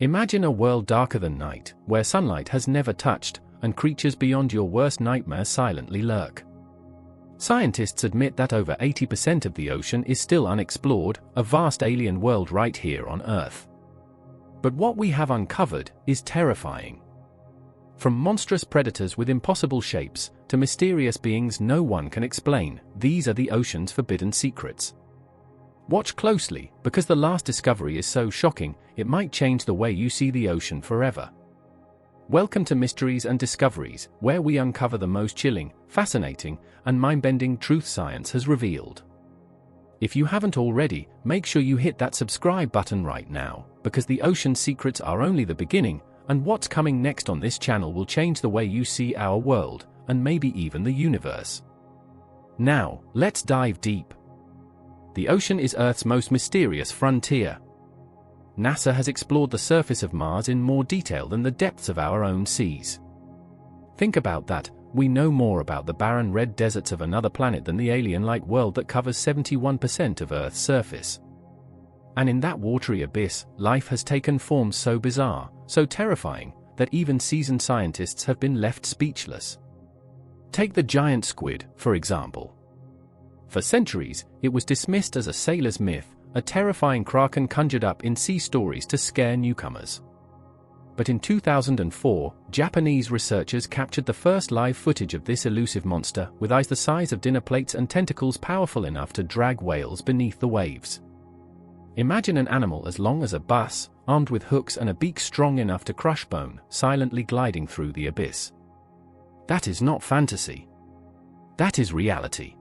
Imagine a world darker than night, where sunlight has never touched, and creatures beyond your worst nightmare silently lurk. Scientists admit that over 80% of the ocean is still unexplored, a vast alien world right here on Earth. But what we have uncovered is terrifying. From monstrous predators with impossible shapes, to mysterious beings no one can explain, these are the ocean's forbidden secrets. Watch closely, because the last discovery is so shocking, it might change the way you see the ocean forever. Welcome to Mysteries and Discoveries, where we uncover the most chilling, fascinating, and mind-bending truth science has revealed. If you haven't already, make sure you hit that subscribe button right now, because the ocean's secrets are only the beginning, and what's coming next on this channel will change the way you see our world, and maybe even the universe. Now, let's dive deep. The ocean is Earth's most mysterious frontier. NASA has explored the surface of Mars in more detail than the depths of our own seas. Think about that, we know more about the barren red deserts of another planet than the alien-like world that covers 71% of Earth's surface. And in that watery abyss, life has taken forms so bizarre, so terrifying, that even seasoned scientists have been left speechless. Take the giant squid, for example. For centuries, it was dismissed as a sailor's myth, a terrifying kraken conjured up in sea stories to scare newcomers. But in 2004, Japanese researchers captured the first live footage of this elusive monster, with eyes the size of dinner plates and tentacles powerful enough to drag whales beneath the waves. Imagine an animal as long as a bus, armed with hooks and a beak strong enough to crush bone, silently gliding through the abyss. That is not fantasy. That is reality.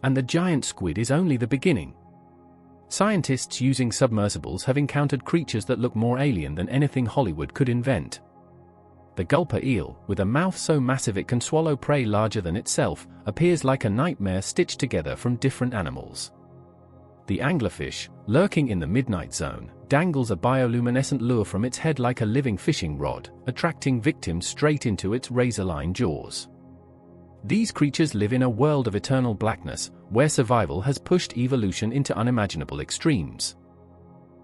And the giant squid is only the beginning. Scientists using submersibles have encountered creatures that look more alien than anything Hollywood could invent. The gulper eel, with a mouth so massive it can swallow prey larger than itself, appears like a nightmare stitched together from different animals. The anglerfish, lurking in the midnight zone, dangles a bioluminescent lure from its head like a living fishing rod, attracting victims straight into its razor-line jaws. These creatures live in a world of eternal blackness, where survival has pushed evolution into unimaginable extremes.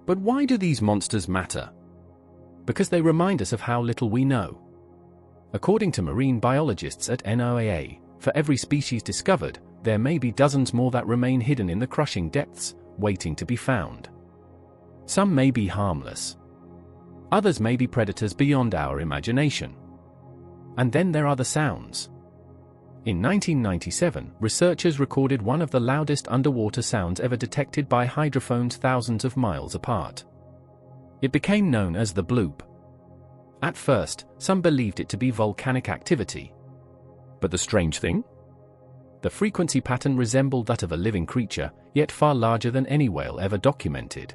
But why do these monsters matter? Because they remind us of how little we know. According to marine biologists at NOAA, for every species discovered, there may be dozens more that remain hidden in the crushing depths, waiting to be found. Some may be harmless. Others may be predators beyond our imagination. And then there are the sounds. In 1997, researchers recorded one of the loudest underwater sounds ever detected by hydrophones thousands of miles apart. It became known as the Bloop. At first, some believed it to be volcanic activity. But the strange thing? The frequency pattern resembled that of a living creature, yet far larger than any whale ever documented.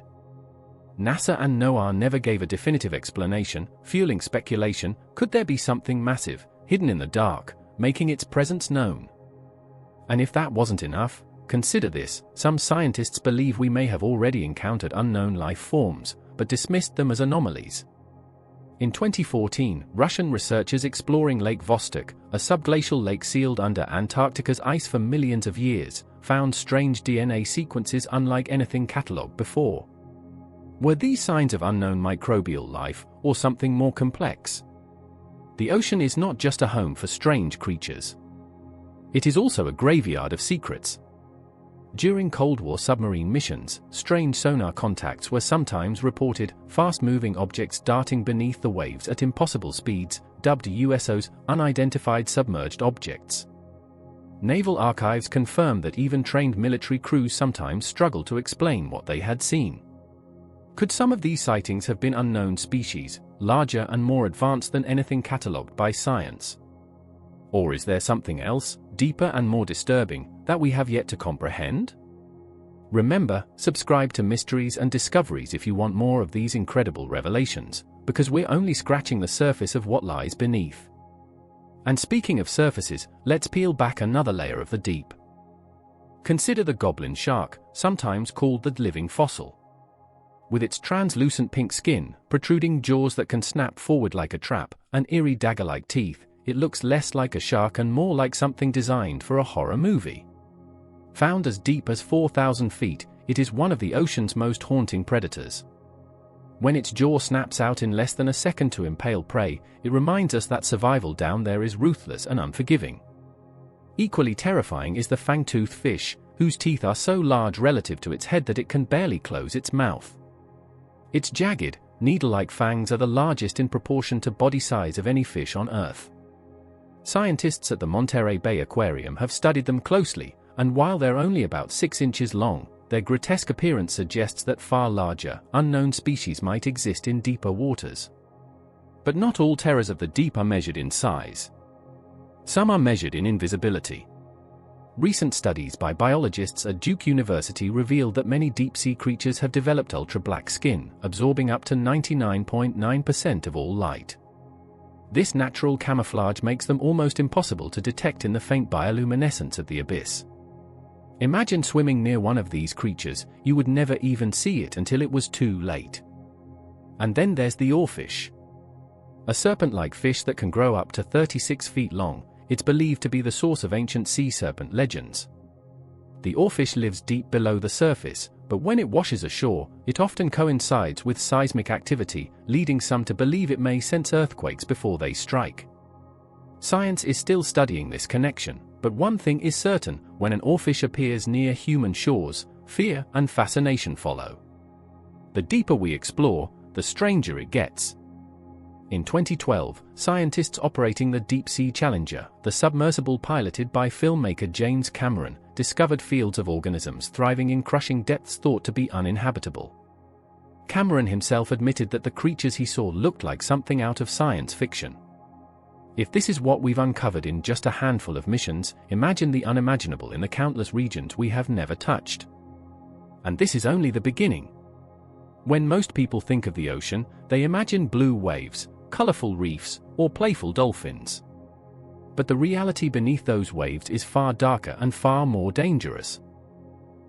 NASA and NOAA never gave a definitive explanation, fueling speculation. Could there be something massive, hidden in the dark, making its presence known? And if that wasn't enough, consider this: some scientists believe we may have already encountered unknown life forms, but dismissed them as anomalies. In 2014, Russian researchers exploring Lake Vostok, a subglacial lake sealed under Antarctica's ice for millions of years, found strange DNA sequences unlike anything catalogued before. Were these signs of unknown microbial life, or something more complex? The ocean is not just a home for strange creatures. It is also a graveyard of secrets. During Cold War submarine missions, strange sonar contacts were sometimes reported, fast-moving objects darting beneath the waves at impossible speeds, dubbed USOs, unidentified submerged objects. Naval archives confirm that even trained military crews sometimes struggled to explain what they had seen. Could some of these sightings have been unknown species, larger and more advanced than anything catalogued by science? Or is there something else, deeper and more disturbing, that we have yet to comprehend? Remember, subscribe to Mysteries and Discoveries if you want more of these incredible revelations, because we're only scratching the surface of what lies beneath. And speaking of surfaces, let's peel back another layer of the deep. Consider the goblin shark, sometimes called the living fossil. With its translucent pink skin, protruding jaws that can snap forward like a trap, and eerie dagger-like teeth, it looks less like a shark and more like something designed for a horror movie. Found as deep as 4,000 feet, it is one of the ocean's most haunting predators. When its jaw snaps out in less than a second to impale prey, it reminds us that survival down there is ruthless and unforgiving. Equally terrifying is the fang-toothed fish, whose teeth are so large relative to its head that it can barely close its mouth. Its jagged, needle-like fangs are the largest in proportion to body size of any fish on Earth. Scientists at the Monterey Bay Aquarium have studied them closely, and while they're only about 6 inches long, their grotesque appearance suggests that far larger, unknown species might exist in deeper waters. But not all terrors of the deep are measured in size. Some are measured in invisibility. Recent studies by biologists at Duke University revealed that many deep-sea creatures have developed ultra-black skin, absorbing up to 99.9% of all light. This natural camouflage makes them almost impossible to detect in the faint bioluminescence of the abyss. Imagine swimming near one of these creatures, you would never even see it until it was too late. And then there's the oarfish. A serpent-like fish that can grow up to 36 feet long. It's believed to be the source of ancient sea serpent legends. The oarfish lives deep below the surface, but when it washes ashore, it often coincides with seismic activity, leading some to believe it may sense earthquakes before they strike. Science is still studying this connection, but one thing is certain: when an oarfish appears near human shores, fear and fascination follow. The deeper we explore, the stranger it gets. In 2012, scientists operating the Deep Sea Challenger, the submersible piloted by filmmaker James Cameron, discovered fields of organisms thriving in crushing depths thought to be uninhabitable. Cameron himself admitted that the creatures he saw looked like something out of science fiction. If this is what we've uncovered in just a handful of missions, imagine the unimaginable in the countless regions we have never touched. And this is only the beginning. When most people think of the ocean, they imagine blue waves, colorful reefs, or playful dolphins. But the reality beneath those waves is far darker and far more dangerous.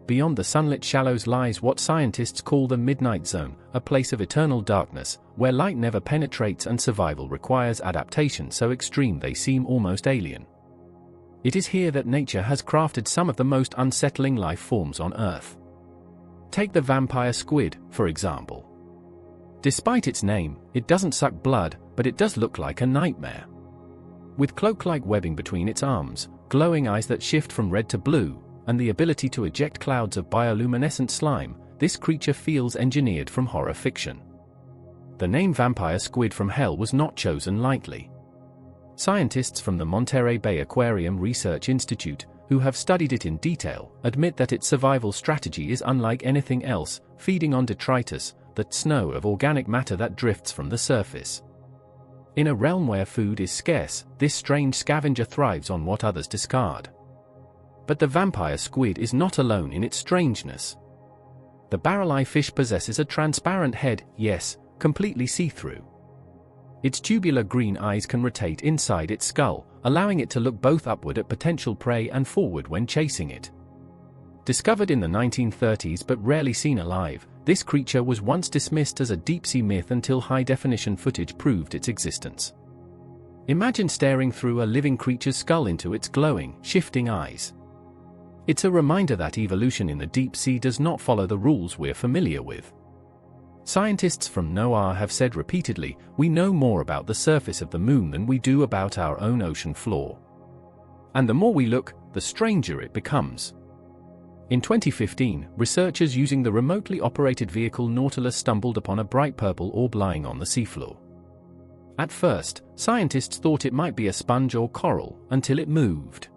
Beyond the sunlit shallows lies what scientists call the midnight zone, a place of eternal darkness, where light never penetrates and survival requires adaptation so extreme they seem almost alien. It is here that nature has crafted some of the most unsettling life forms on Earth. Take the vampire squid, for example. Despite its name, it doesn't suck blood, but it does look like a nightmare. With cloak-like webbing between its arms, glowing eyes that shift from red to blue, and the ability to eject clouds of bioluminescent slime, this creature feels engineered from horror fiction. The name vampire squid from hell was not chosen lightly. Scientists from the Monterey Bay Aquarium Research Institute, who have studied it in detail, admit that its survival strategy is unlike anything else, feeding on detritus, the snow of organic matter that drifts from the surface. In a realm where food is scarce, this strange scavenger thrives on what others discard. But the vampire squid is not alone in its strangeness. The barrel-eye fish possesses a transparent head, yes, completely see-through. Its tubular green eyes can rotate inside its skull, allowing it to look both upward at potential prey and forward when chasing it. Discovered in the 1930s but rarely seen alive, this creature was once dismissed as a deep-sea myth until high-definition footage proved its existence. Imagine staring through a living creature's skull into its glowing, shifting eyes. It's a reminder that evolution in the deep sea does not follow the rules we're familiar with. Scientists from NOAA have said repeatedly, we know more about the surface of the moon than we do about our own ocean floor. And the more we look, the stranger it becomes. In 2015, researchers using the remotely operated vehicle Nautilus stumbled upon a bright purple orb lying on the seafloor. At first, scientists thought it might be a sponge or coral, until it moved.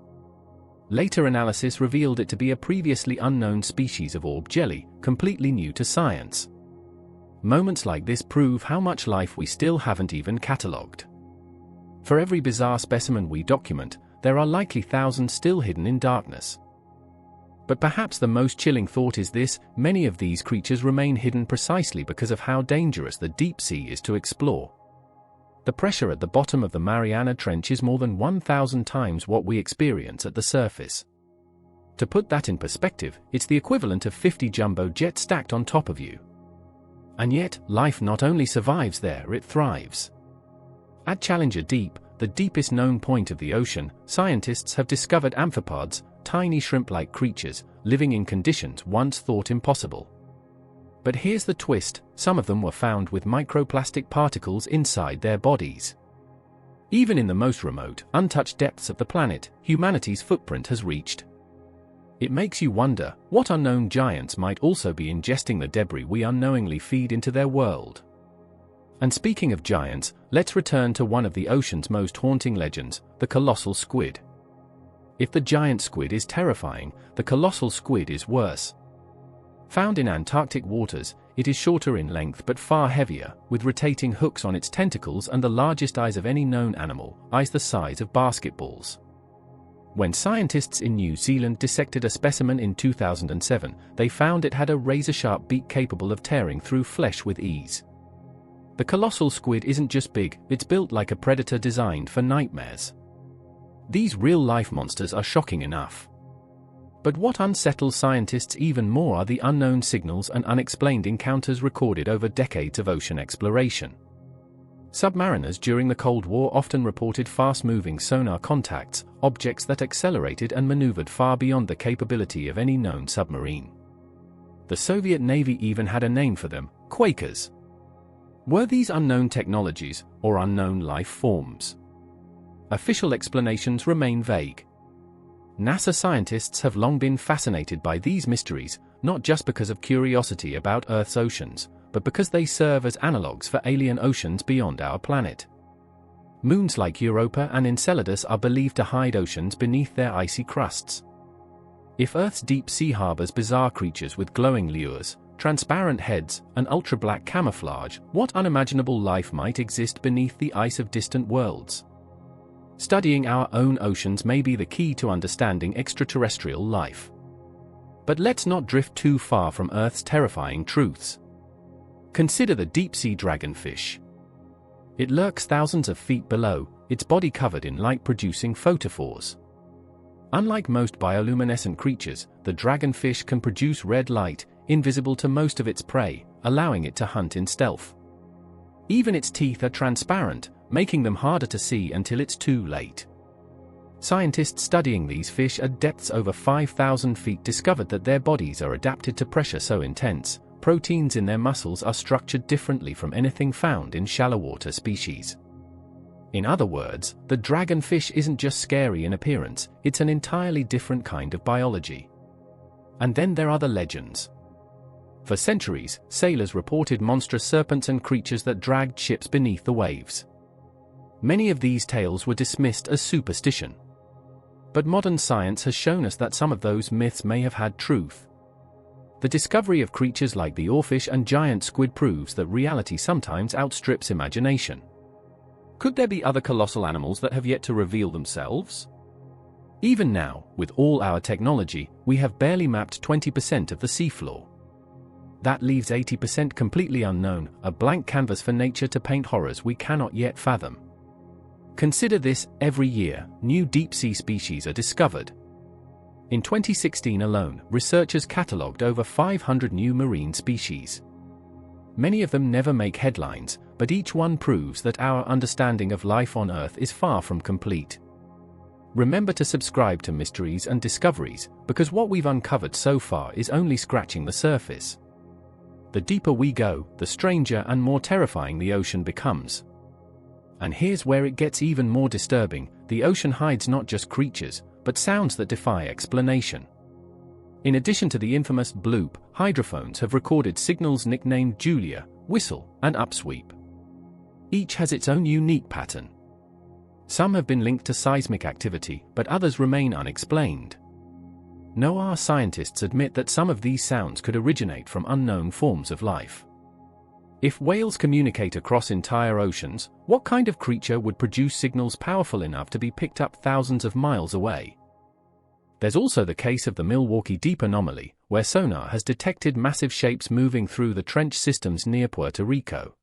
Later analysis revealed it to be a previously unknown species of orb jelly, completely new to science. Moments like this prove how much life we still haven't even catalogued. For every bizarre specimen we document, there are likely thousands still hidden in darkness. But perhaps the most chilling thought is this: many of these creatures remain hidden precisely because of how dangerous the deep sea is to explore. The pressure at the bottom of the Mariana Trench is more than 1,000 times what we experience at the surface. To put that in perspective, it's the equivalent of 50 jumbo jets stacked on top of you. And yet, life not only survives there, it thrives. At Challenger Deep, the deepest known point of the ocean, scientists have discovered amphipods, tiny shrimp-like creatures, living in conditions once thought impossible. But here's the twist, some of them were found with microplastic particles inside their bodies. Even in the most remote, untouched depths of the planet, humanity's footprint has reached. It makes you wonder, what unknown giants might also be ingesting the debris we unknowingly feed into their world? And speaking of giants, let's return to one of the ocean's most haunting legends, the colossal squid. If the giant squid is terrifying, the colossal squid is worse. Found in Antarctic waters, it is shorter in length but far heavier, with rotating hooks on its tentacles and the largest eyes of any known animal, eyes the size of basketballs. When scientists in New Zealand dissected a specimen in 2007, they found it had a razor-sharp beak capable of tearing through flesh with ease. The colossal squid isn't just big, it's built like a predator designed for nightmares. These real-life monsters are shocking enough. But what unsettles scientists even more are the unknown signals and unexplained encounters recorded over decades of ocean exploration. Submariners during the Cold War often reported fast-moving sonar contacts, objects that accelerated and maneuvered far beyond the capability of any known submarine. The Soviet Navy even had a name for them, Quakers. Were these unknown technologies, or unknown life forms? Official explanations remain vague. NASA scientists have long been fascinated by these mysteries, not just because of curiosity about Earth's oceans, but because they serve as analogues for alien oceans beyond our planet. Moons like Europa and Enceladus are believed to hide oceans beneath their icy crusts. If Earth's deep sea harbors bizarre creatures with glowing lures, transparent heads, and ultra-black camouflage, what unimaginable life might exist beneath the ice of distant worlds? Studying our own oceans may be the key to understanding extraterrestrial life. But let's not drift too far from Earth's terrifying truths. Consider the deep-sea dragonfish. It lurks thousands of feet below, its body covered in light-producing photophores. Unlike most bioluminescent creatures, the dragonfish can produce red light, invisible to most of its prey, allowing it to hunt in stealth. Even its teeth are transparent, making them harder to see until it's too late. Scientists studying these fish at depths over 5,000 feet discovered that their bodies are adapted to pressure so intense, proteins in their muscles are structured differently from anything found in shallow water species. In other words, the dragonfish isn't just scary in appearance, it's an entirely different kind of biology. And then there are the legends. For centuries, sailors reported monstrous serpents and creatures that dragged ships beneath the waves. Many of these tales were dismissed as superstition. But modern science has shown us that some of those myths may have had truth. The discovery of creatures like the oarfish and giant squid proves that reality sometimes outstrips imagination. Could there be other colossal animals that have yet to reveal themselves? Even now, with all our technology, we have barely mapped 20% of the seafloor. That leaves 80% completely unknown, a blank canvas for nature to paint horrors we cannot yet fathom. Consider this, every year, new deep-sea species are discovered. In 2016 alone, researchers catalogued over 500 new marine species. Many of them never make headlines, but each one proves that our understanding of life on Earth is far from complete. Remember to subscribe to Mysteries and Discoveries, because what we've uncovered so far is only scratching the surface. The deeper we go, the stranger and more terrifying the ocean becomes. And here's where it gets even more disturbing, the ocean hides not just creatures, but sounds that defy explanation. In addition to the infamous Bloop, hydrophones have recorded signals nicknamed Julia, whistle, and upsweep. Each has its own unique pattern. Some have been linked to seismic activity, but others remain unexplained. NOAA scientists admit that some of these sounds could originate from unknown forms of life. If whales communicate across entire oceans, what kind of creature would produce signals powerful enough to be picked up thousands of miles away? There's also the case of the Milwaukee Deep anomaly, where sonar has detected massive shapes moving through the trench systems near Puerto Rico.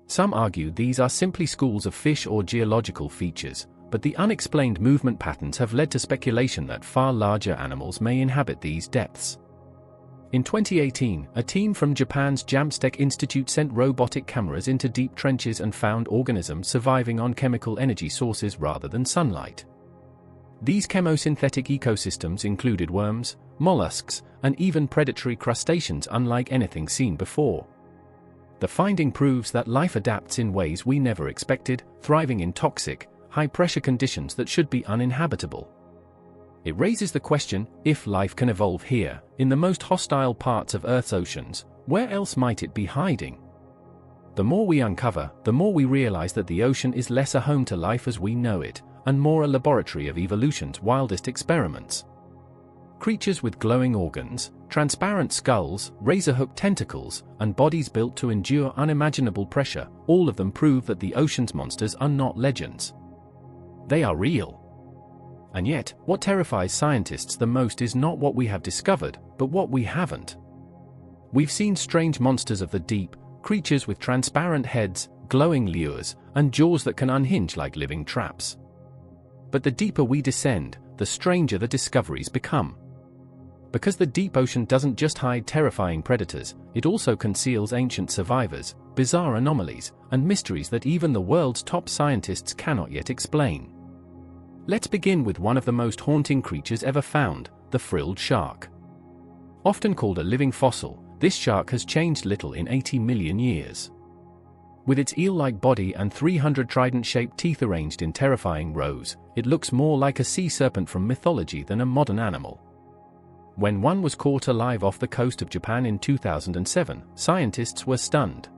Some argue these are simply schools of fish or geological features, but the unexplained movement patterns have led to speculation that far larger animals may inhabit these depths. In 2018, a team from Japan's Jamstec Institute sent robotic cameras into deep trenches and found organisms surviving on chemical energy sources rather than sunlight. These chemosynthetic ecosystems included worms, mollusks, and even predatory crustaceans unlike anything seen before. The finding proves that life adapts in ways we never expected, thriving in toxic, high-pressure conditions that should be uninhabitable. It raises the question, if life can evolve here, in the most hostile parts of Earth's oceans, where else might it be hiding? The more we uncover, the more we realize that the ocean is less a home to life as we know it, and more a laboratory of evolution's wildest experiments. Creatures with glowing organs, transparent skulls, razor-hooked tentacles, and bodies built to endure unimaginable pressure, all of them prove that the ocean's monsters are not legends. They are real. And yet, what terrifies scientists the most is not what we have discovered, but what we haven't. We've seen strange monsters of the deep, creatures with transparent heads, glowing lures, and jaws that can unhinge like living traps. But the deeper we descend, the stranger the discoveries become. Because the deep ocean doesn't just hide terrifying predators, it also conceals ancient survivors, bizarre anomalies, and mysteries that even the world's top scientists cannot yet explain. Let's begin with one of the most haunting creatures ever found, the frilled shark. Often called a living fossil, this shark has changed little in 80 million years. With its eel-like body and 300 trident-shaped teeth arranged in terrifying rows, it looks more like a sea serpent from mythology than a modern animal. When one was caught alive off the coast of Japan in 2007, scientists were stunned.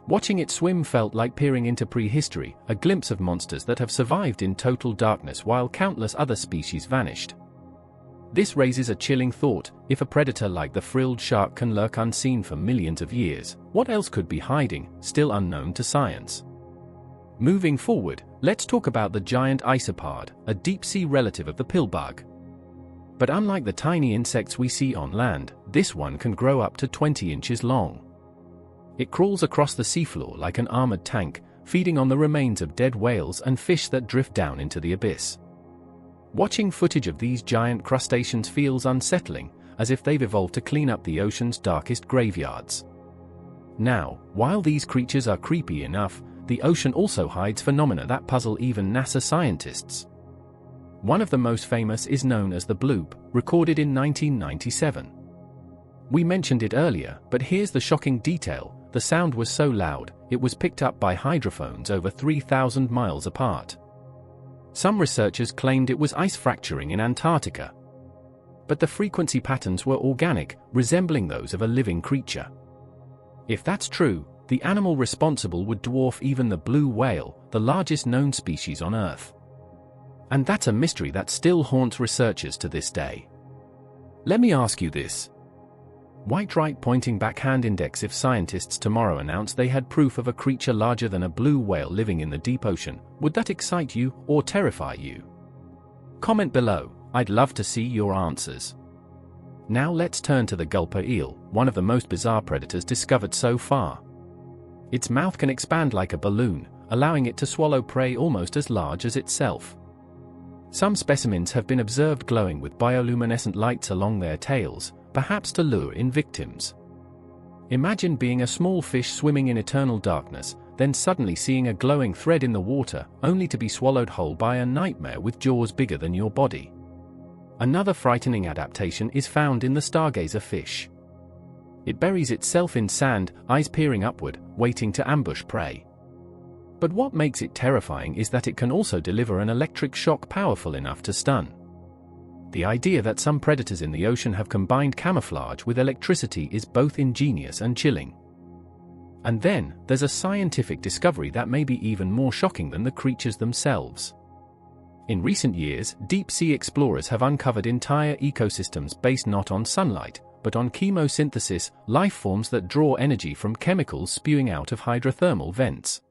Watching it swim felt like peering into prehistory, a glimpse of monsters that have survived in total darkness while countless other species vanished. This raises a chilling thought: if a predator like the frilled shark can lurk unseen for millions of years, what else could be hiding, still unknown to science? Moving forward, let's talk about the giant isopod, a deep-sea relative of the pillbug. But unlike the tiny insects we see on land, this one can grow up to 20 inches long. It crawls across the seafloor like an armored tank, feeding on the remains of dead whales and fish that drift down into the abyss. Watching footage of these giant crustaceans feels unsettling, as if they've evolved to clean up the ocean's darkest graveyards. Now, while these creatures are creepy enough, the ocean also hides phenomena that puzzle even NASA scientists. One of the most famous is known as the Bloop, recorded in 1997. We mentioned it earlier, but here's the shocking detail: the sound was so loud, it was picked up by hydrophones over 3,000 miles apart. Some researchers claimed it was ice fracturing in Antarctica. But the frequency patterns were organic, resembling those of a living creature. If that's true, the animal responsible would dwarf even the blue whale, the largest known species on Earth. And that's a mystery that still haunts researchers to this day. Let me ask you this. White right pointing backhand index: if scientists tomorrow announced they had proof of a creature larger than a blue whale living in the deep ocean, would that excite you or terrify you? Comment below, I'd love to see your answers. Now let's turn to the gulper eel, one of the most bizarre predators discovered so far. Its mouth can expand like a balloon, allowing it to swallow prey almost as large as itself. Some specimens have been observed glowing with bioluminescent lights along their tails, perhaps to lure in victims. Imagine being a small fish swimming in eternal darkness, then suddenly seeing a glowing thread in the water, only to be swallowed whole by a nightmare with jaws bigger than your body. Another frightening adaptation is found in the stargazer fish. It buries itself in sand, eyes peering upward, waiting to ambush prey. But what makes it terrifying is that it can also deliver an electric shock powerful enough to stun. The idea that some predators in the ocean have combined camouflage with electricity is both ingenious and chilling. And then, there's a scientific discovery that may be even more shocking than the creatures themselves. In recent years, deep-sea explorers have uncovered entire ecosystems based not on sunlight, but on chemosynthesis, life forms that draw energy from chemicals spewing out of hydrothermal vents.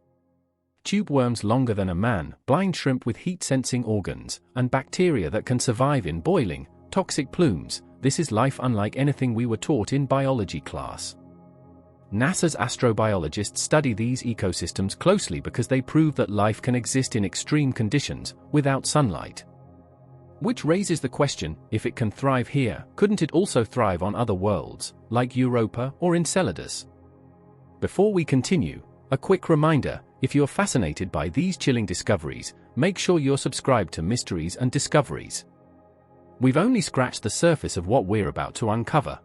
Tube worms longer than a man, blind shrimp with heat-sensing organs, and bacteria that can survive in boiling, toxic plumes. This is life unlike anything we were taught in biology class. NASA's astrobiologists study these ecosystems closely because they prove that life can exist in extreme conditions, without sunlight. Which raises the question, if it can thrive here, couldn't it also thrive on other worlds, like Europa or Enceladus? Before we continue, a quick reminder: if you're fascinated by these chilling discoveries, make sure you're subscribed to Mysteries and Discoveries. We've only scratched the surface of what we're about to uncover.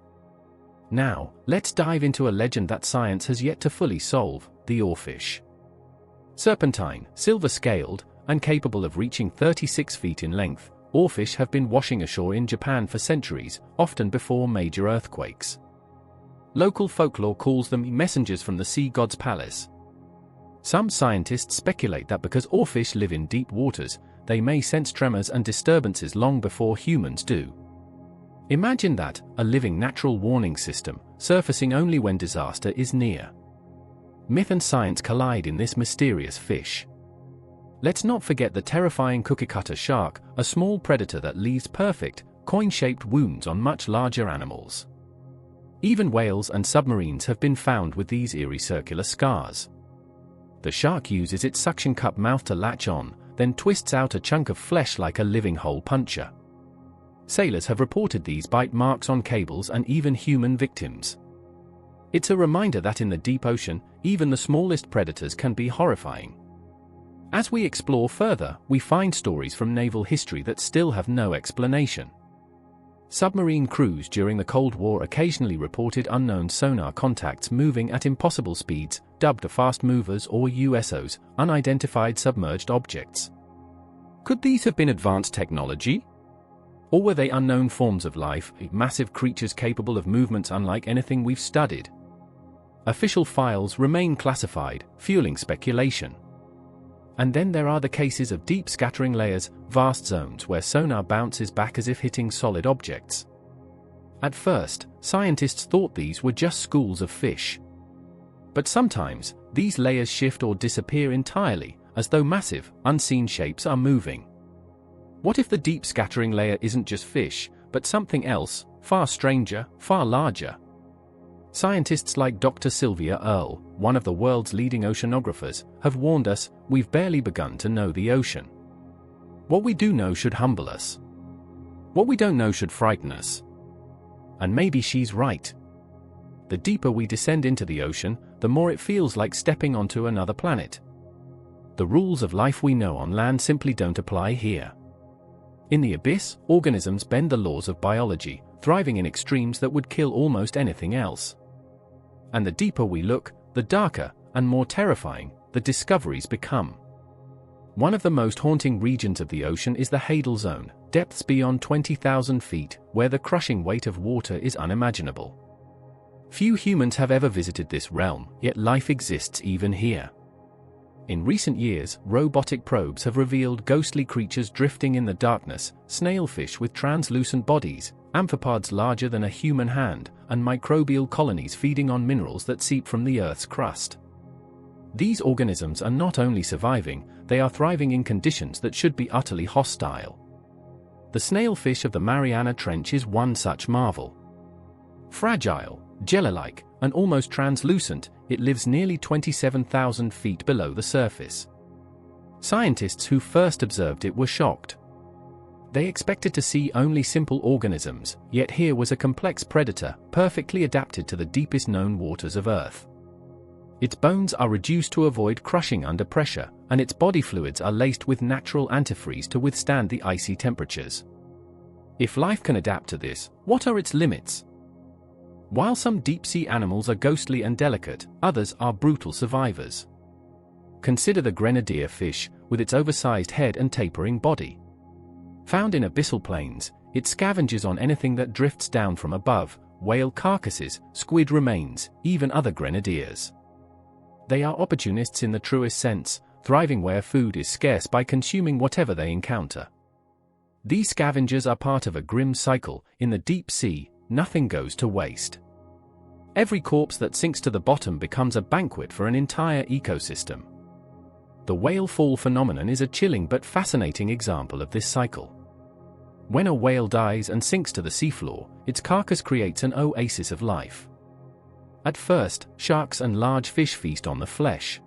Now, let's dive into a legend that science has yet to fully solve: the oarfish. Serpentine, silver-scaled, and capable of reaching 36 feet in length, oarfish have been washing ashore in Japan for centuries, often before major earthquakes. Local folklore calls them messengers from the sea god's palace. Some scientists speculate that because oarfish live in deep waters, they may sense tremors and disturbances long before humans do. Imagine that, a living natural warning system, surfacing only when disaster is near. Myth and science collide in this mysterious fish. Let's not forget the terrifying cookie-cutter shark, a small predator that leaves perfect, coin-shaped wounds on much larger animals. Even whales and submarines have been found with these eerie circular scars. The shark uses its suction cup mouth to latch on, then twists out a chunk of flesh like a living hole puncher. Sailors have reported these bite marks on cables and even human victims. It's a reminder that in the deep ocean, even the smallest predators can be horrifying. As we explore further, we find stories from naval history that still have no explanation. Submarine crews during the Cold War occasionally reported unknown sonar contacts moving at impossible speeds, dubbed fast movers or USOs, unidentified submerged objects. Could these have been advanced technology? Or were they unknown forms of life, massive creatures capable of movements unlike anything we've studied? Official files remain classified, fueling speculation. And then there are the cases of deep scattering layers, vast zones where sonar bounces back as if hitting solid objects. At first, scientists thought these were just schools of fish. But sometimes, these layers shift or disappear entirely, as though massive, unseen shapes are moving. What if the deep scattering layer isn't just fish, but something else, far stranger, far larger? Scientists like Dr. Sylvia Earle, one of the world's leading oceanographers, have warned us, we've barely begun to know the ocean. What we do know should humble us. What we don't know should frighten us. And maybe she's right. The deeper we descend into the ocean, the more it feels like stepping onto another planet. The rules of life we know on land simply don't apply here. In the abyss, organisms bend the laws of biology, thriving in extremes that would kill almost anything else. And the deeper we look, the darker and more terrifying the discoveries become. One of the most haunting regions of the ocean is the Hadal Zone, depths beyond 20,000 feet, where the crushing weight of water is unimaginable. Few humans have ever visited this realm, yet life exists even here. In recent years, robotic probes have revealed ghostly creatures drifting in the darkness, snailfish with translucent bodies, amphipods larger than a human hand, and microbial colonies feeding on minerals that seep from the Earth's crust. These organisms are not only surviving, they are thriving in conditions that should be utterly hostile. The snailfish of the Mariana Trench is one such marvel. Fragile, jelly-like, and almost translucent, it lives nearly 27,000 feet below the surface. Scientists who first observed it were shocked. They expected to see only simple organisms, yet here was a complex predator, perfectly adapted to the deepest known waters of Earth. Its bones are reduced to avoid crushing under pressure, and its body fluids are laced with natural antifreeze to withstand the icy temperatures. If life can adapt to this, what are its limits? While some deep-sea animals are ghostly and delicate, others are brutal survivors. Consider the grenadier fish, with its oversized head and tapering body. Found in abyssal plains, it scavenges on anything that drifts down from above: whale carcasses, squid remains, even other grenadiers. They are opportunists in the truest sense, thriving where food is scarce by consuming whatever they encounter. These scavengers are part of a grim cycle. In the deep sea, nothing goes to waste. Every corpse that sinks to the bottom becomes a banquet for an entire ecosystem. The whale fall phenomenon is a chilling but fascinating example of this cycle. When a whale dies and sinks to the seafloor, its carcass creates an oasis of life. At first, sharks and large fish feast on the flesh.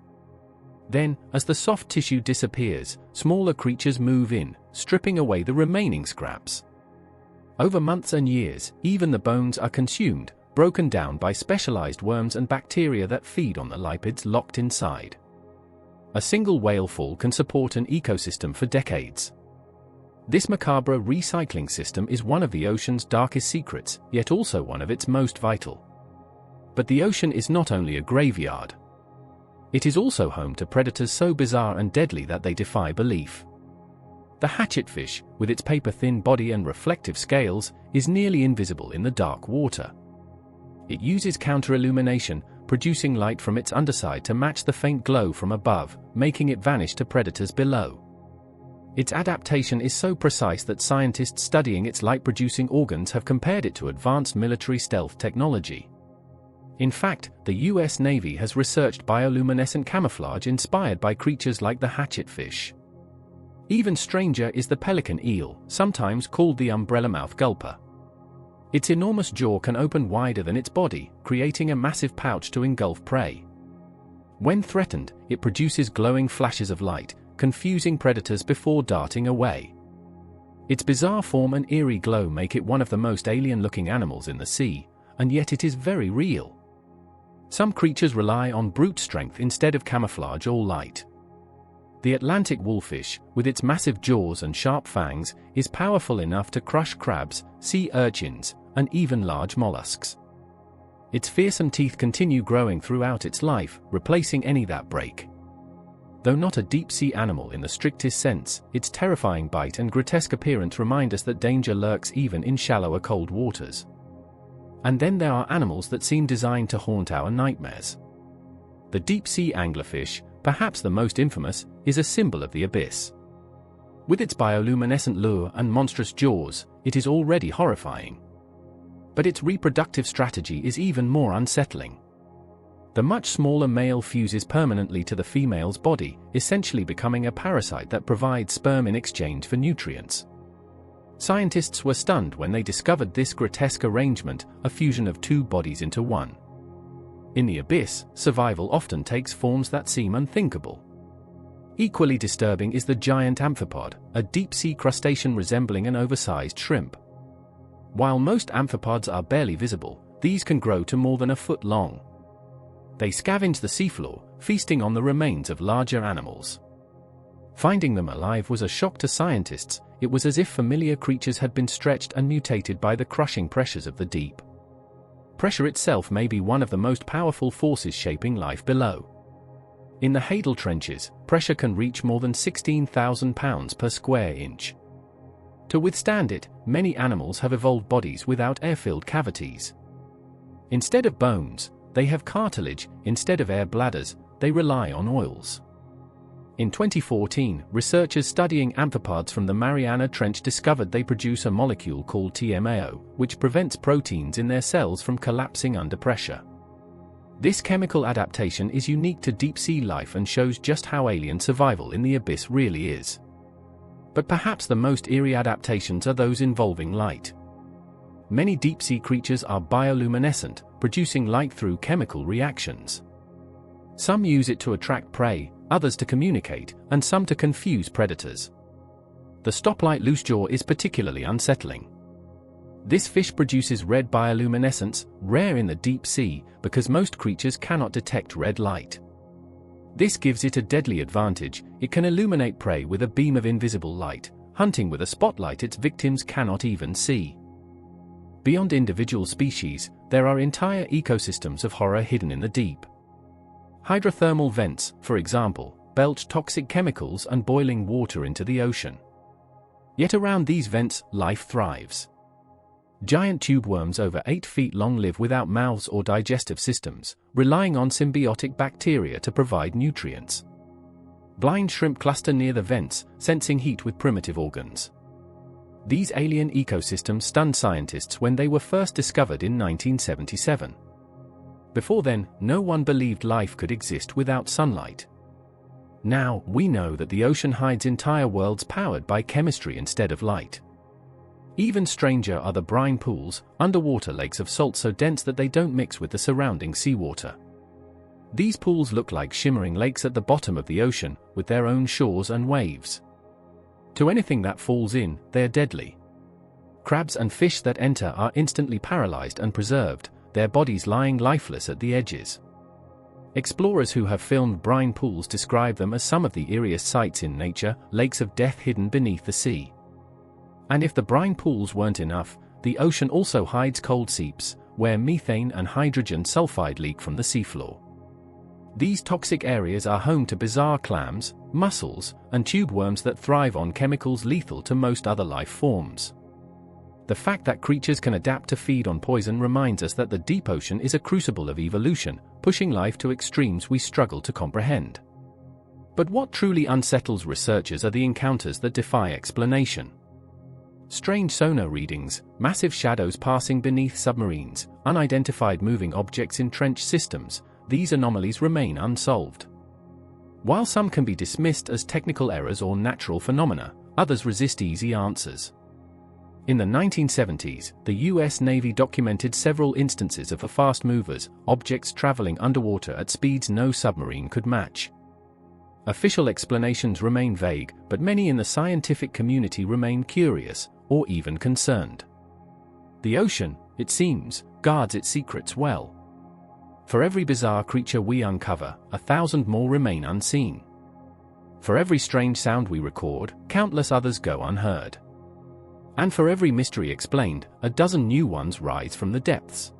Then, as the soft tissue disappears, smaller creatures move in, stripping away the remaining scraps. Over months and years, even the bones are consumed, broken down by specialized worms and bacteria that feed on the lipids locked inside. A single whale fall can support an ecosystem for decades. This macabre recycling system is one of the ocean's darkest secrets, yet also one of its most vital. But the ocean is not only a graveyard. It is also home to predators so bizarre and deadly that they defy belief. The hatchetfish, with its paper-thin body and reflective scales, is nearly invisible in the dark water. It uses counter-illumination, producing light from its underside to match the faint glow from above, making it vanish to predators below. Its adaptation is so precise that scientists studying its light-producing organs have compared it to advanced military stealth technology. In fact, the US Navy has researched bioluminescent camouflage inspired by creatures like the hatchetfish. Even stranger is the pelican eel, sometimes called the umbrella-mouth gulper. Its enormous jaw can open wider than its body, creating a massive pouch to engulf prey. When threatened, it produces glowing flashes of light, confusing predators before darting away. Its bizarre form and eerie glow make it one of the most alien-looking animals in the sea, and yet it is very real. Some creatures rely on brute strength instead of camouflage or light. The Atlantic wolffish, with its massive jaws and sharp fangs, is powerful enough to crush crabs, sea urchins, and even large mollusks. Its fearsome teeth continue growing throughout its life, replacing any that break. Though not a deep-sea animal in the strictest sense, its terrifying bite and grotesque appearance remind us that danger lurks even in shallower cold waters. And then there are animals that seem designed to haunt our nightmares. The deep-sea anglerfish, perhaps the most infamous, is a symbol of the abyss. With its bioluminescent lure and monstrous jaws, it is already horrifying. But its reproductive strategy is even more unsettling. The much smaller male fuses permanently to the female's body, essentially becoming a parasite that provides sperm in exchange for nutrients. Scientists were stunned when they discovered this grotesque arrangement, a fusion of two bodies into one. In the abyss, survival often takes forms that seem unthinkable. Equally disturbing is the giant amphipod, a deep-sea crustacean resembling an oversized shrimp. While most amphipods are barely visible, these can grow to more than a foot long. They scavenge the seafloor, feasting on the remains of larger animals. Finding them alive was a shock to scientists. It was as if familiar creatures had been stretched and mutated by the crushing pressures of the deep. Pressure itself may be one of the most powerful forces shaping life below. In the Hadal trenches, pressure can reach more than 16,000 pounds per square inch. To withstand it, many animals have evolved bodies without air-filled cavities. Instead of bones, they have cartilage. Instead of air bladders, they rely on oils. In 2014, researchers studying amphipods from the Mariana Trench discovered they produce a molecule called TMAO, which prevents proteins in their cells from collapsing under pressure. This chemical adaptation is unique to deep-sea life and shows just how alien survival in the abyss really is. But perhaps the most eerie adaptations are those involving light. Many deep-sea creatures are bioluminescent, producing light through chemical reactions. Some use it to attract prey, others to communicate, and some to confuse predators. The stoplight loosejaw is particularly unsettling. This fish produces red bioluminescence, rare in the deep sea, because most creatures cannot detect red light. This gives it a deadly advantage. It can illuminate prey with a beam of invisible light, hunting with a spotlight its victims cannot even see. Beyond individual species, there are entire ecosystems of horror hidden in the deep. Hydrothermal vents, for example, belch toxic chemicals and boiling water into the ocean. Yet around these vents, life thrives. Giant tube worms over 8 feet long live without mouths or digestive systems, relying on symbiotic bacteria to provide nutrients. Blind shrimp cluster near the vents, sensing heat with primitive organs. These alien ecosystems stunned scientists when they were first discovered in 1977. Before then, no one believed life could exist without sunlight. Now, we know that the ocean hides entire worlds powered by chemistry instead of light. Even stranger are the brine pools, underwater lakes of salt so dense that they don't mix with the surrounding seawater. These pools look like shimmering lakes at the bottom of the ocean, with their own shores and waves. To anything that falls in, they're deadly. Crabs and fish that enter are instantly paralyzed and preserved, their bodies lying lifeless at the edges. Explorers who have filmed brine pools describe them as some of the eeriest sights in nature, lakes of death hidden beneath the sea. And if the brine pools weren't enough, the ocean also hides cold seeps, where methane and hydrogen sulfide leak from the seafloor. These toxic areas are home to bizarre clams, mussels, and tube worms that thrive on chemicals lethal to most other life forms. The fact that creatures can adapt to feed on poison reminds us that the deep ocean is a crucible of evolution, pushing life to extremes we struggle to comprehend. But what truly unsettles researchers are the encounters that defy explanation. Strange sonar readings, massive shadows passing beneath submarines, unidentified moving objects in trench systems, these anomalies remain unsolved. While some can be dismissed as technical errors or natural phenomena, others resist easy answers. In the 1970s, the US Navy documented several instances of fast movers, objects traveling underwater at speeds no submarine could match. Official explanations remain vague, but many in the scientific community remain curious, or even concerned. The ocean, it seems, guards its secrets well. For every bizarre creature we uncover, 1,000 more remain unseen. For every strange sound we record, countless others go unheard. And for every mystery explained, a dozen new ones rise from the depths.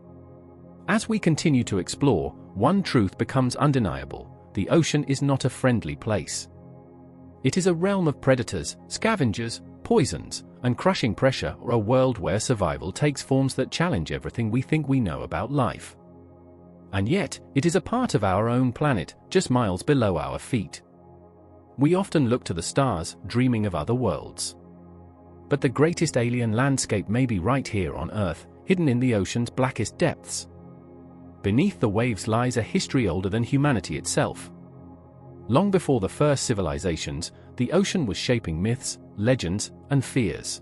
As we continue to explore, one truth becomes undeniable: the ocean is not a friendly place. It is a realm of predators, scavengers, poisons, and crushing pressure, or a world where survival takes forms that challenge everything we think we know about life. And yet, it is a part of our own planet, just miles below our feet. We often look to the stars, dreaming of other worlds. But the greatest alien landscape may be right here on Earth, hidden in the ocean's blackest depths. Beneath the waves lies a history older than humanity itself. Long before the first civilizations, the ocean was shaping myths, legends, and fears.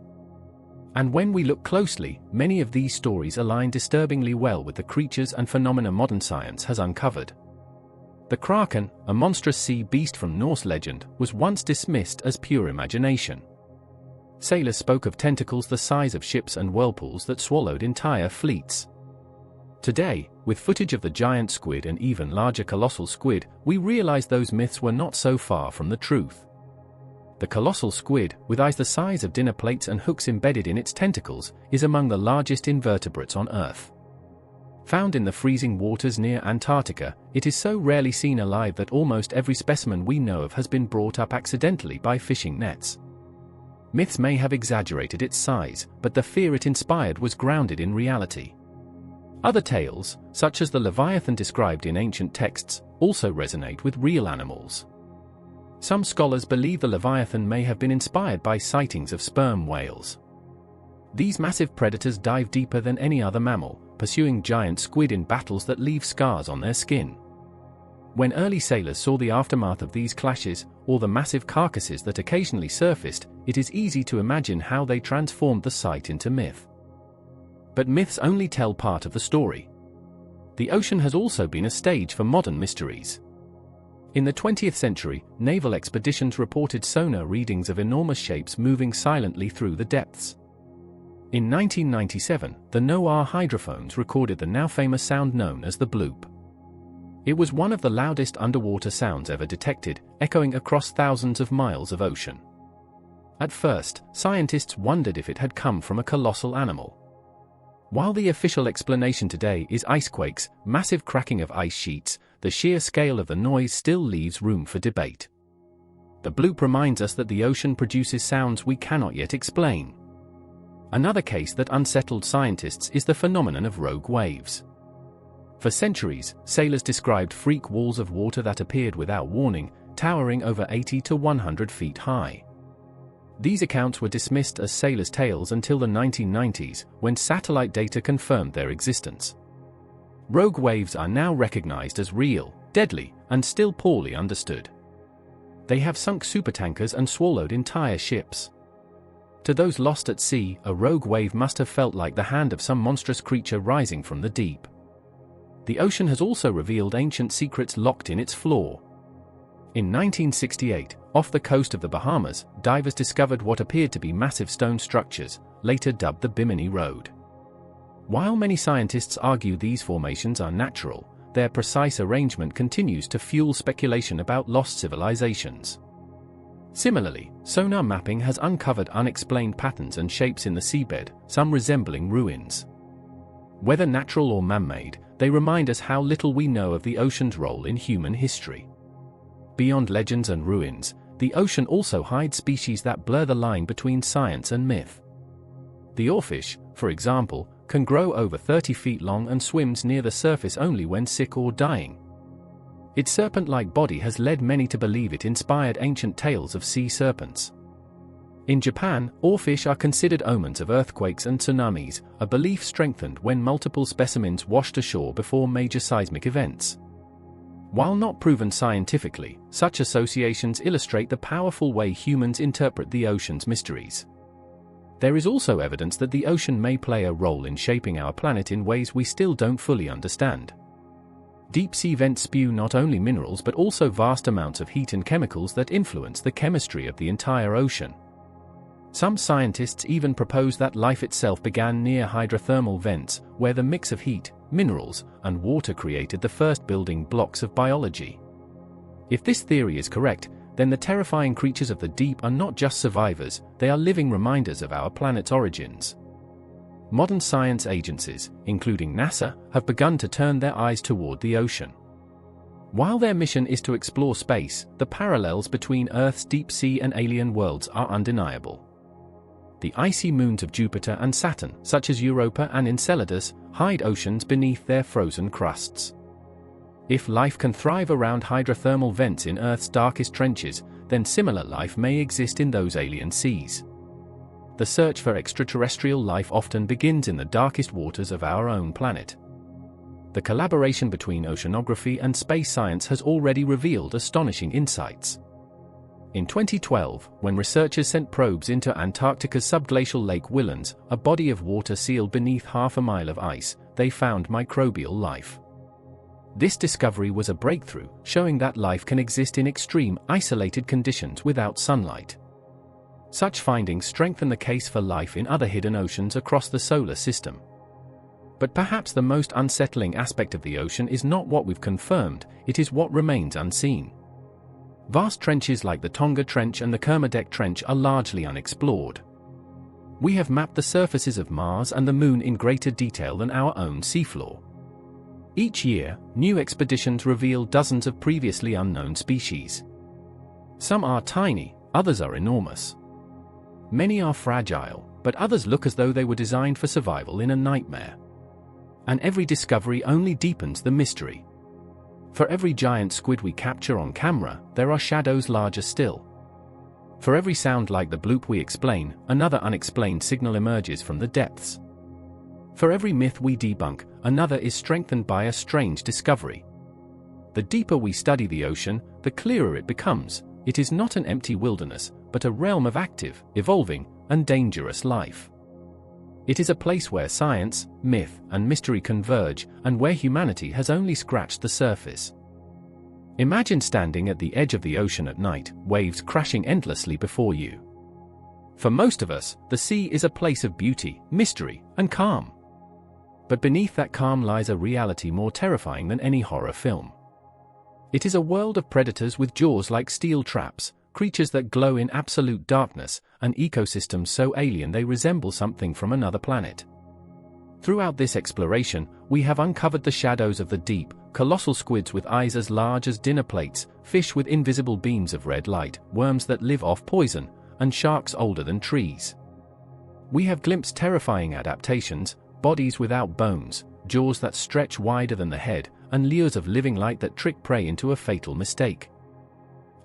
And when we look closely, many of these stories align disturbingly well with the creatures and phenomena modern science has uncovered. The Kraken, a monstrous sea beast from Norse legend, was once dismissed as pure imagination. Sailors spoke of tentacles the size of ships and whirlpools that swallowed entire fleets. Today, with footage of the giant squid and even larger colossal squid, we realize those myths were not so far from the truth. The colossal squid, with eyes the size of dinner plates and hooks embedded in its tentacles, is among the largest invertebrates on Earth. Found in the freezing waters near Antarctica, it is so rarely seen alive that almost every specimen we know of has been brought up accidentally by fishing nets. Myths may have exaggerated its size, but the fear it inspired was grounded in reality. Other tales, such as the Leviathan described in ancient texts, also resonate with real animals. Some scholars believe the Leviathan may have been inspired by sightings of sperm whales. These massive predators dive deeper than any other mammal, pursuing giant squid in battles that leave scars on their skin. When early sailors saw the aftermath of these clashes, or the massive carcasses that occasionally surfaced, it is easy to imagine how they transformed the sight into myth. But myths only tell part of the story. The ocean has also been a stage for modern mysteries. In the 20th century, naval expeditions reported sonar readings of enormous shapes moving silently through the depths. In 1997, the NOAA hydrophones recorded the now famous sound known as the Bloop. It was one of the loudest underwater sounds ever detected, echoing across thousands of miles of ocean. At first, scientists wondered if it had come from a colossal animal. While the official explanation today is icequakes, massive cracking of ice sheets, the sheer scale of the noise still leaves room for debate. The Bloop reminds us that the ocean produces sounds we cannot yet explain. Another case that unsettled scientists is the phenomenon of rogue waves. For centuries, sailors described freak walls of water that appeared without warning, towering over 80 to 100 feet high. These accounts were dismissed as sailors' tales until the 1990s, when satellite data confirmed their existence. Rogue waves are now recognized as real, deadly, and still poorly understood. They have sunk supertankers and swallowed entire ships. To those lost at sea, a rogue wave must have felt like the hand of some monstrous creature rising from the deep. The ocean has also revealed ancient secrets locked in its floor. In 1968, off the coast of the Bahamas, divers discovered what appeared to be massive stone structures, later dubbed the Bimini Road. While many scientists argue these formations are natural, their precise arrangement continues to fuel speculation about lost civilizations. Similarly, sonar mapping has uncovered unexplained patterns and shapes in the seabed, some resembling ruins. Whether natural or man-made, they remind us how little we know of the ocean's role in human history. Beyond legends and ruins, the ocean also hides species that blur the line between science and myth. The oarfish, for example, can grow over 30 feet long and swims near the surface only when sick or dying. Its serpent-like body has led many to believe it inspired ancient tales of sea serpents. In Japan, oarfish are considered omens of earthquakes and tsunamis, a belief strengthened when multiple specimens washed ashore before major seismic events. While not proven scientifically, such associations illustrate the powerful way humans interpret the ocean's mysteries. There is also evidence that the ocean may play a role in shaping our planet in ways we still don't fully understand. Deep-sea vents spew not only minerals but also vast amounts of heat and chemicals that influence the chemistry of the entire ocean. Some scientists even propose that life itself began near hydrothermal vents, where the mix of heat, minerals, and water created the first building blocks of biology. If this theory is correct, then the terrifying creatures of the deep are not just survivors, they are living reminders of our planet's origins. Modern science agencies, including NASA, have begun to turn their eyes toward the ocean. While their mission is to explore space, the parallels between Earth's deep sea and alien worlds are undeniable. The icy moons of Jupiter and Saturn, such as Europa and Enceladus, hide oceans beneath their frozen crusts. If life can thrive around hydrothermal vents in Earth's darkest trenches, then similar life may exist in those alien seas. The search for extraterrestrial life often begins in the darkest waters of our own planet. The collaboration between oceanography and space science has already revealed astonishing insights. In 2012, when researchers sent probes into Antarctica's subglacial Lake Whillans, a body of water sealed beneath half a mile of ice, they found microbial life. This discovery was a breakthrough, showing that life can exist in extreme, isolated conditions without sunlight. Such findings strengthen the case for life in other hidden oceans across the solar system. But perhaps the most unsettling aspect of the ocean is not what we've confirmed, it is what remains unseen. Vast trenches like the Tonga Trench and the Kermadec Trench are largely unexplored. We have mapped the surfaces of Mars and the Moon in greater detail than our own seafloor. Each year, new expeditions reveal dozens of previously unknown species. Some are tiny, others are enormous. Many are fragile, but others look as though they were designed for survival in a nightmare. And every discovery only deepens the mystery. For every giant squid we capture on camera, there are shadows larger still. For every sound like the bloop we explain, another unexplained signal emerges from the depths. For every myth we debunk, another is strengthened by a strange discovery. The deeper we study the ocean, the clearer it becomes. It is not an empty wilderness, but a realm of active, evolving, and dangerous life. It is a place where science, myth, and mystery converge, and where humanity has only scratched the surface. Imagine standing at the edge of the ocean at night, waves crashing endlessly before you. For most of us, the sea is a place of beauty, mystery, and calm. But beneath that calm lies a reality more terrifying than any horror film. It is a world of predators with jaws like steel traps, creatures that glow in absolute darkness, and ecosystems so alien they resemble something from another planet. Throughout this exploration, we have uncovered the shadows of the deep, colossal squids with eyes as large as dinner plates, fish with invisible beams of red light, worms that live off poison, and sharks older than trees. We have glimpsed terrifying adaptations, bodies without bones, jaws that stretch wider than the head, and lures of living light that trick prey into a fatal mistake.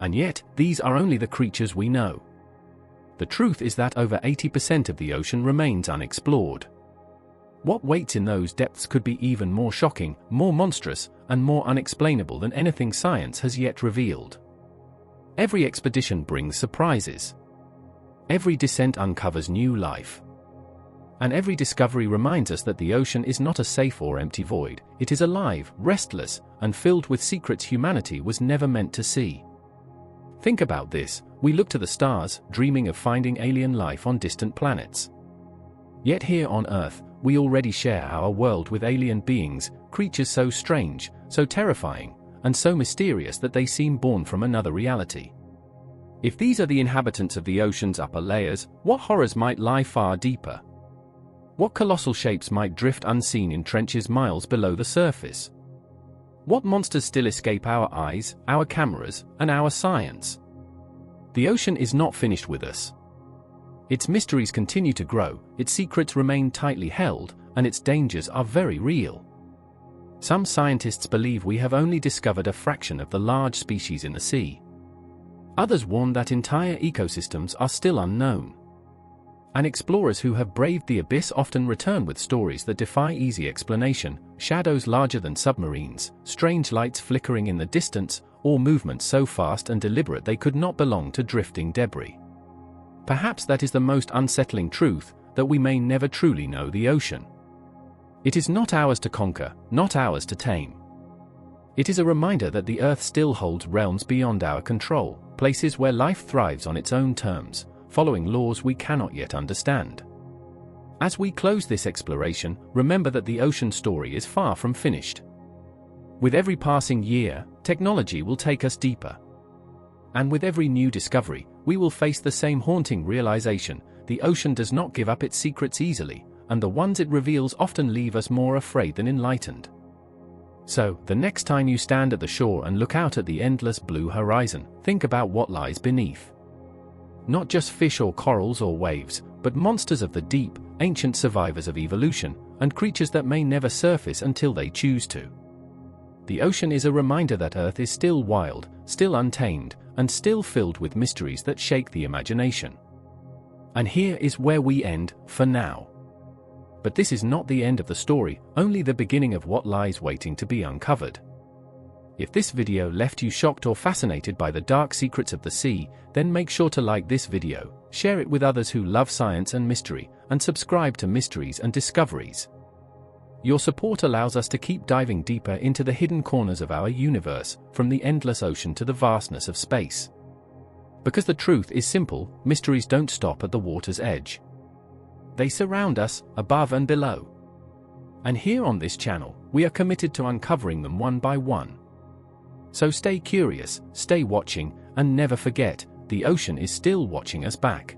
And yet, these are only the creatures we know. The truth is that over 80% of the ocean remains unexplored. What waits in those depths could be even more shocking, more monstrous, and more unexplainable than anything science has yet revealed. Every expedition brings surprises. Every descent uncovers new life. And every discovery reminds us that the ocean is not a safe or empty void, it is alive, restless, and filled with secrets humanity was never meant to see. Think about this, we look to the stars, dreaming of finding alien life on distant planets. Yet here on Earth, we already share our world with alien beings, creatures so strange, so terrifying, and so mysterious that they seem born from another reality. If these are the inhabitants of the ocean's upper layers, what horrors might lie far deeper? What colossal shapes might drift unseen in trenches miles below the surface? What monsters still escape our eyes, our cameras, and our science? The ocean is not finished with us. Its mysteries continue to grow, its secrets remain tightly held, and its dangers are very real. Some scientists believe we have only discovered a fraction of the large species in the sea. Others warn that entire ecosystems are still unknown. And explorers who have braved the abyss often return with stories that defy easy explanation: shadows larger than submarines, strange lights flickering in the distance, or movements so fast and deliberate they could not belong to drifting debris. Perhaps that is the most unsettling truth, that we may never truly know the ocean. It is not ours to conquer, not ours to tame. It is a reminder that the Earth still holds realms beyond our control, places where life thrives on its own terms, following laws we cannot yet understand. As we close this exploration, remember that the ocean story is far from finished. With every passing year, technology will take us deeper. And with every new discovery, we will face the same haunting realization: the ocean does not give up its secrets easily, and the ones it reveals often leave us more afraid than enlightened. So, the next time you stand at the shore and look out at the endless blue horizon, think about what lies beneath. Not just fish or corals or waves, but monsters of the deep, ancient survivors of evolution, and creatures that may never surface until they choose to. The ocean is a reminder that Earth is still wild, still untamed, and still filled with mysteries that shake the imagination. And here is where we end, for now. But this is not the end of the story, only the beginning of what lies waiting to be uncovered. If this video left you shocked or fascinated by the dark secrets of the sea, then make sure to like this video, share it with others who love science and mystery, and subscribe to Mysteries and Discoveries. Your support allows us to keep diving deeper into the hidden corners of our universe, from the endless ocean to the vastness of space. Because the truth is simple: mysteries don't stop at the water's edge. They surround us, above and below. And here on this channel, we are committed to uncovering them one by one. So stay curious, stay watching, and never forget, the ocean is still watching us back.